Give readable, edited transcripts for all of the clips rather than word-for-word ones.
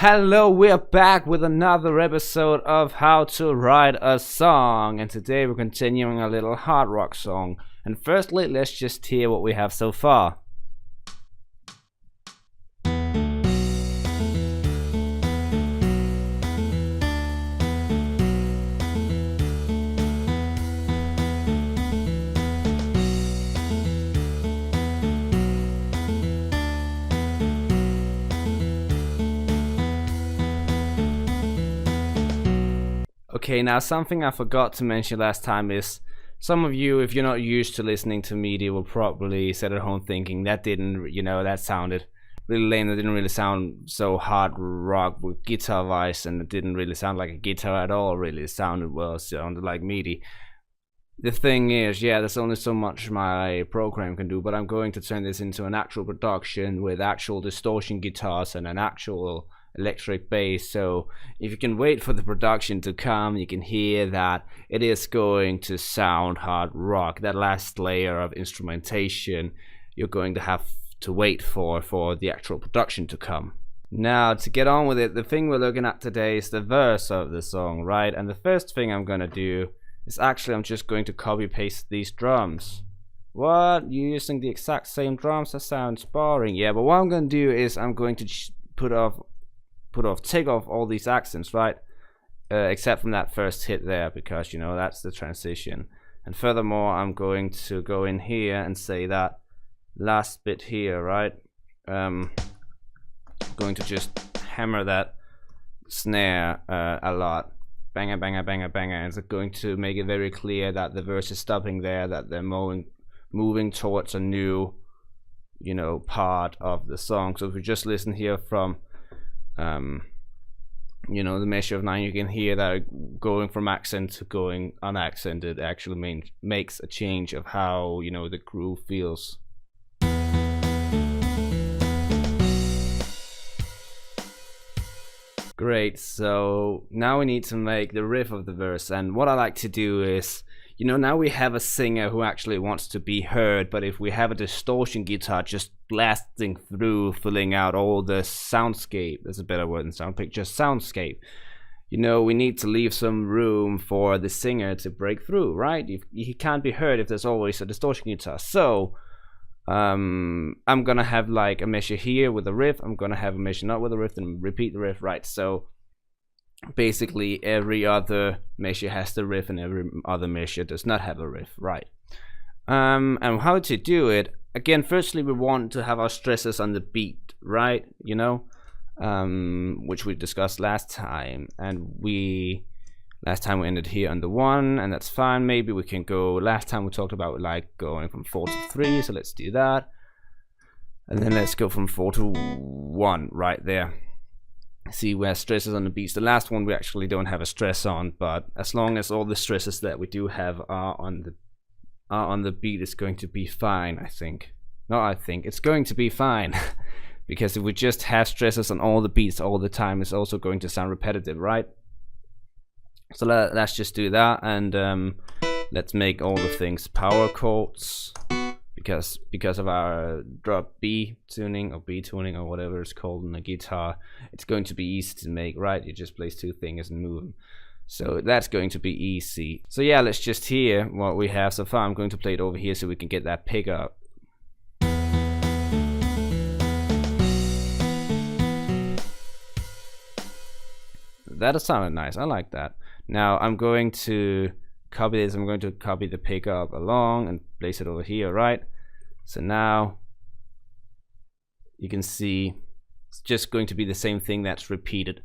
Hello, we're back with another episode of How to Write a Song, and today we're continuing a little hard rock song. And firstly, let's just hear what we have so far. Okay, now something I forgot to mention last time is some of you, if you're not used to listening to media, will probably sit at home thinking that didn't, that sounded really lame. That didn't really sound so hard rock with guitar vibes, and it didn't really sound like a guitar at all. Really, it sounded like MIDI. The thing is, yeah, there's only so much my program can do, but I'm going to turn this into an actual production with actual distortion guitars and an actual electric bass. So if you can wait for the production to come, you can hear that it is going to sound hard rock. That last layer of instrumentation you're going to have to wait for the actual production to come. Now, to get on with it, the thing we're looking at today is the verse of the song, right? And the first thing I'm gonna do is actually I'm just going to copy paste these drums. What? You're using the exact same drums? That sounds boring. Yeah, but what I'm gonna do is I'm going to take off all these accents, right? Except from that first hit there, because that's the transition. And furthermore, I'm going to go in here and say that last bit here, right? I'm going to just hammer that snare a lot. Banger, banger, banger, banger. And it's going to make it very clear that the verse is stopping there, that they're moving towards a new, part of the song. So if we just listen here from the measure of 9, you can hear that going from accent to going unaccented actually makes a change of how the groove feels. Great, so now we need to make the riff of the verse, and what I like to do is, now we have a singer who actually wants to be heard, but if we have a distortion guitar just blasting through, filling out all the soundscape, that's a better word than sound picture, soundscape, we need to leave some room for the singer to break through, right? He can't be heard if there's always a distortion guitar. So I'm gonna have like a measure here with a riff, I'm gonna have a measure not with a riff, and repeat the riff, right? So basically every other measure has the riff and every other measure does not have a riff, right? And how to do it, again, firstly we want to have our stresses on the beat, right? Which we discussed last time, and last time we ended here on the 1, and that's fine. Maybe we can go, last time we talked about like going from 4 to 3, so let's do that, and then let's go from 4 to 1 right there. See where stresses on the beats. The last one we actually don't have a stress on, but as long as all the stresses that we do have are on the beat, it's going to be fine. It's going to be fine. Because if we just have stresses on all the beats all the time, it's also going to sound repetitive, right? So let's just do that, and let's make all the things power chords, because of our drop B tuning or B tuning or whatever it's called in the guitar. It's going to be easy to make, right? You just place 2 fingers and move them. So that's going to be easy. So yeah, let's just hear what we have so far. I'm going to play it over here so we can get that pickup. That sounded nice. I like that. Now I'm going to copy this. I'm going to copy the pickup along and place it over here, right? So now you can see it's just going to be the same thing that's repeated,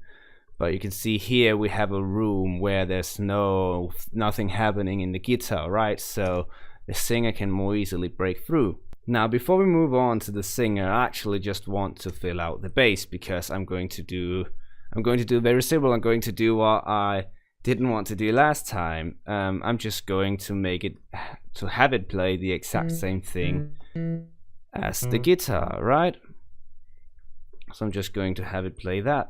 but you can see here we have a room where there's nothing happening in the guitar, right? So the singer can more easily break through. Now before we move on to the singer, I actually just want to fill out the bass, because I'm going to do very simple. I'm going to do what I didn't want to do last time. I'm just going to have it play the exact same thing as the guitar, right? So I'm just going to have it play that.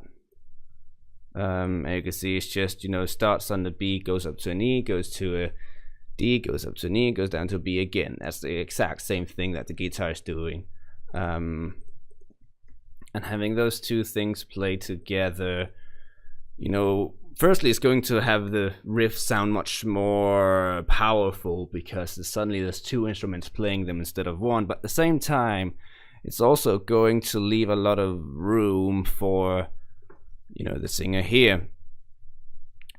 And you can see it's just, starts on the B, goes up to an E, goes to a D, goes up to an E, goes down to a B again. That's the exact same thing that the guitar is doing. And having those two things play together, you know, firstly it's going to have the riff sound much more powerful because suddenly there's two instruments playing them instead of one, but at the same time it's also going to leave a lot of room for, you know, the singer here.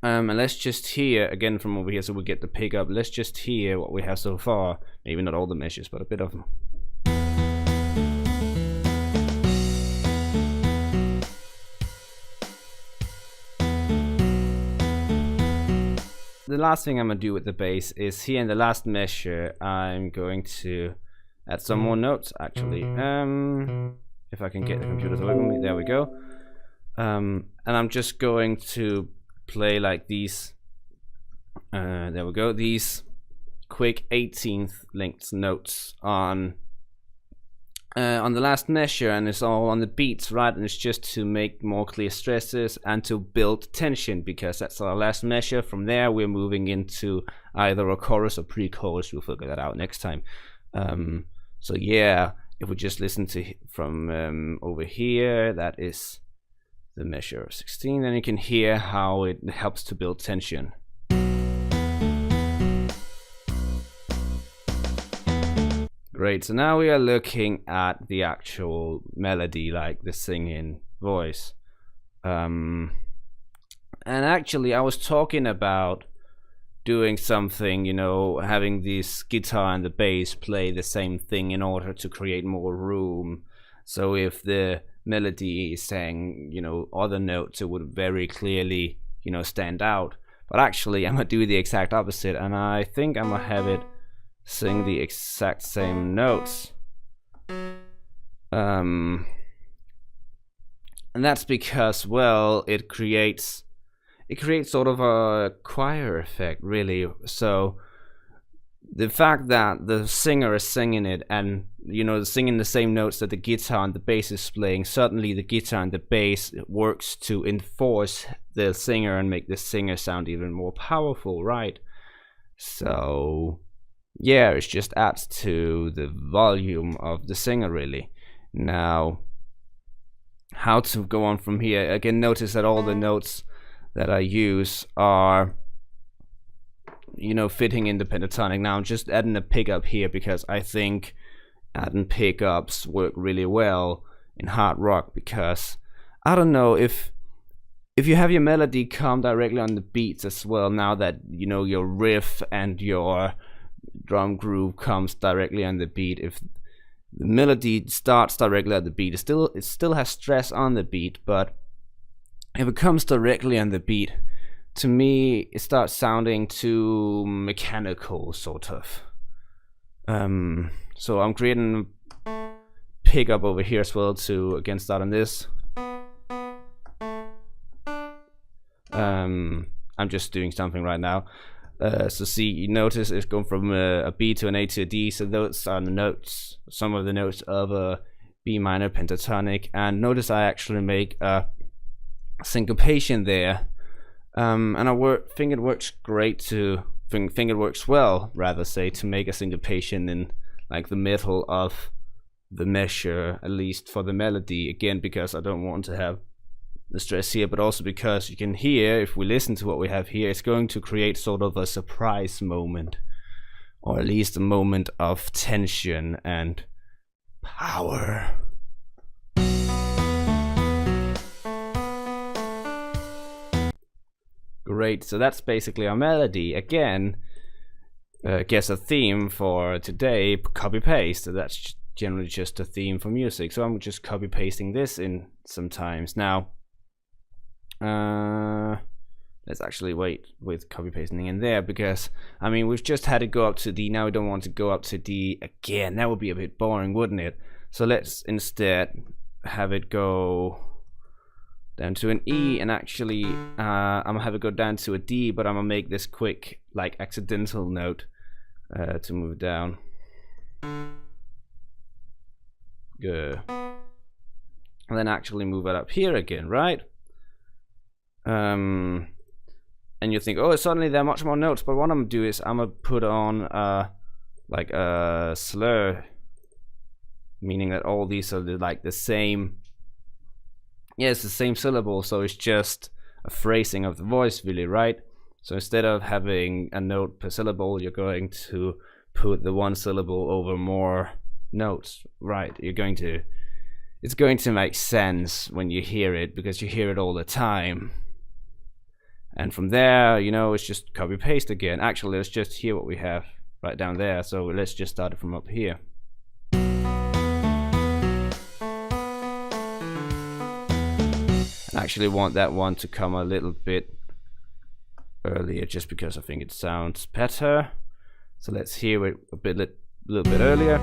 And let's just hear again from over here, so we get the pickup. Let's just hear what we have so far. Maybe not all the measures, but a bit of them. The last thing I'm gonna do with the bass is here in the last measure. I'm going to add some more notes actually. If I can get the computer to work with me, there we go. And I'm just going to play like these. There we go. These quick 18th length notes on the last measure, and it's all on the beats, right? And it's just to make more clear stresses and to build tension, because that's our last measure. From there we're moving into either a chorus or pre-chorus. We'll figure that out next time. So yeah, if we just listen to from over here, that is the measure of 16, then you can hear how it helps to build tension. Great, so now we are looking at the actual melody, like the singing voice. And actually I was talking about doing something, you know, having this guitar and the bass play the same thing in order to create more room. So if the melody is saying, you know, other notes, it would very clearly, you know, stand out. But actually I'm gonna do the exact opposite, and I think I'm gonna have it sing the exact same notes. And that's because, well, it creates sort of a choir effect, really. So the fact that the singer is singing it and, you know, singing the same notes that the guitar and the bass is playing, certainly the guitar and the bass works to enforce the singer and make the singer sound even more powerful, right? So yeah, it just adds to the volume of the singer, really. Now, how to go on from here? Again, notice that all the notes that I use are, you know, fitting in the pentatonic. Now I'm just adding a pickup here because I think adding pickups work really well in hard rock, because I don't know if you have your melody come directly on the beats as well, now that, you know, your riff and your drum groove comes directly on the beat. If the melody starts directly at the beat, it still has stress on the beat, but if it comes directly on the beat, to me it starts sounding too mechanical, sort of. So I'm creating a pickup over here as well to again start on this. I'm just doing something right now. So see, you notice it's going from a B to an A to a D, so those are the notes, some of the notes of a B minor pentatonic. And notice I actually make a syncopation there, and I think it works great to think it works well, rather say, to make a syncopation in like the middle of the measure, at least for the melody, again because I don't want to have the stress here, but also because you can hear, if we listen to what we have here, it's going to create sort of a surprise moment, or at least a moment of tension and power. Great, so that's basically our melody. Again, guess a theme for today, copy paste. So that's generally just a theme for music, so I'm just copy pasting this in sometimes. Now let's actually wait with copy pasting in there, because I mean we've just had it go up to D, now we don't want to go up to D again. That would be a bit boring, wouldn't it? So let's instead have it go down to an E, and actually I'm gonna have it go down to a D, but I'm gonna make this quick like accidental note to move down. Good. And then actually move it up here again, right? And you think, oh, suddenly there are much more notes, but what I'm gonna do is I'm gonna put on like a slur, meaning that all these are like the same yeah, it's the same syllable, so it's just a phrasing of the voice, really, right? So instead of having a note per syllable, you're going to put the one syllable over more notes, right? It's going to make sense when you hear it, because you hear it all the time. And from there, you know, it's just copy paste again. Actually, let's just hear what we have right down there. So let's just start it from up here. I actually want that one to come a little bit earlier, just because I think it sounds better. So let's hear it a little bit earlier.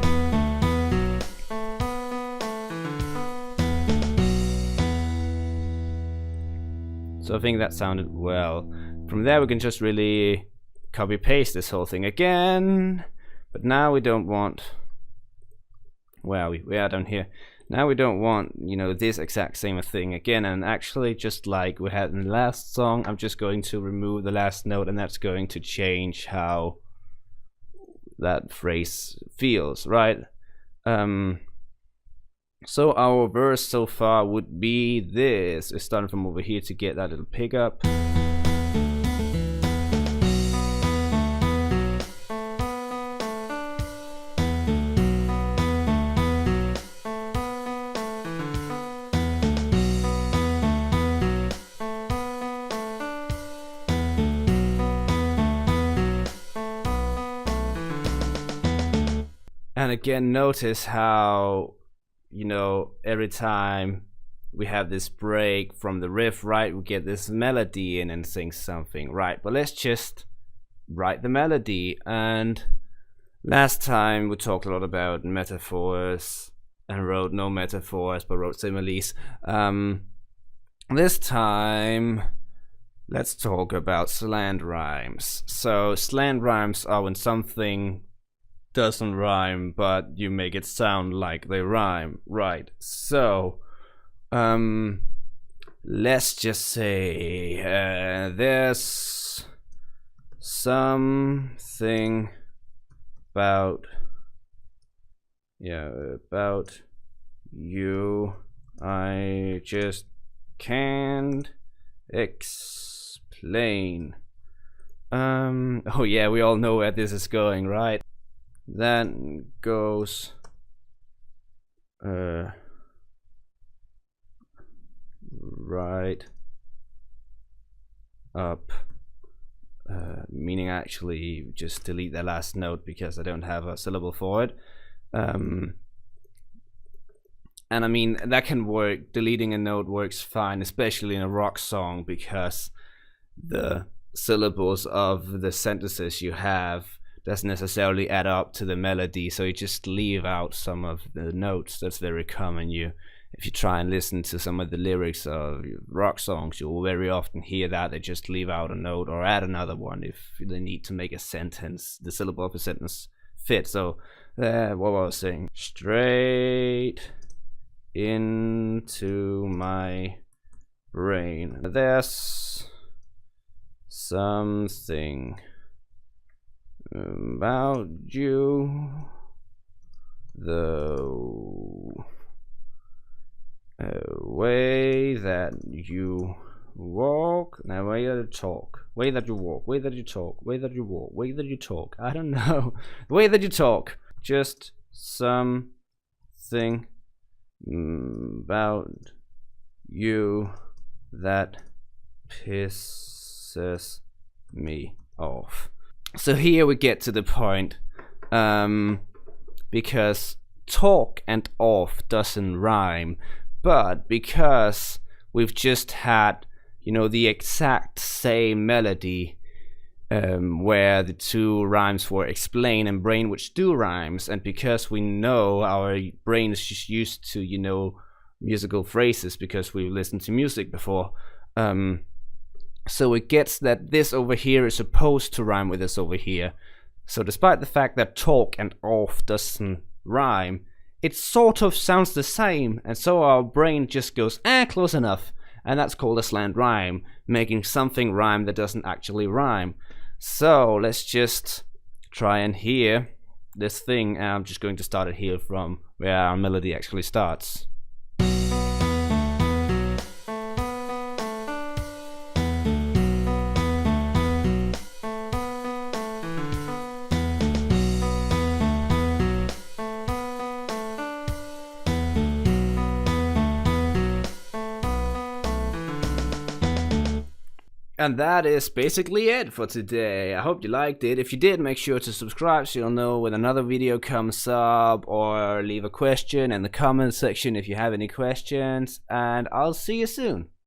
So I think that sounded well. From there we can just really copy paste this whole thing again. But now we don't want, well, we are down here. Now we don't want, you know, this exact same thing again, and actually, just like we had in the last song, I'm just going to remove the last note, and that's going to change how that phrase feels, right? So our verse so far would be this. It's starting from over here to get that little pickup. And again, notice how, you know, every time we have this break from the riff, right, we get this melody in and sing something, right? But let's just write the melody. And last time we talked a lot about metaphors and wrote no metaphors but wrote similes. This time let's talk about slant rhymes. So slant rhymes are when something doesn't rhyme but you make it sound like they rhyme, right? So let's just say there's something about you I just can't explain. Oh yeah, we all know where this is going, right? That goes right up, meaning actually just delete the last note because I don't have a syllable for it. And I mean, that can work. Deleting a note works fine, especially in a rock song, because the syllables of the sentences you have doesn't necessarily add up to the melody, so you just leave out some of the notes. That's very common. If you try and listen to some of the lyrics of rock songs, you'll very often hear that they just leave out a note or add another one if they need to make a sentence, the syllable of a sentence fit. So what was I saying? Straight into my brain. There's something about you, the way that you walk, now way that you talk, way that you walk, way that you talk, way that you walk, way that you talk, I don't know, the way that you talk, just something about you that pisses me off. So here we get to the point, because talk and off doesn't rhyme, but because we've just had, you know, the exact same melody, where the two rhymes were explain and brain, which do rhymes, and because we know our brain is just used to, you know, musical phrases because we've listened to music before, so it gets that this over here is supposed to rhyme with this over here. So despite the fact that talk and off doesn't rhyme, it sort of sounds the same, and so our brain just goes, close enough. And that's called a slant rhyme, making something rhyme that doesn't actually rhyme. So let's just try and hear this thing. I'm just going to start it here from where our melody actually starts. And that is basically it for today. I hope you liked it. If you did, make sure to subscribe so you'll know when another video comes up, or leave a question in the comment section if you have any questions, and I'll see you soon.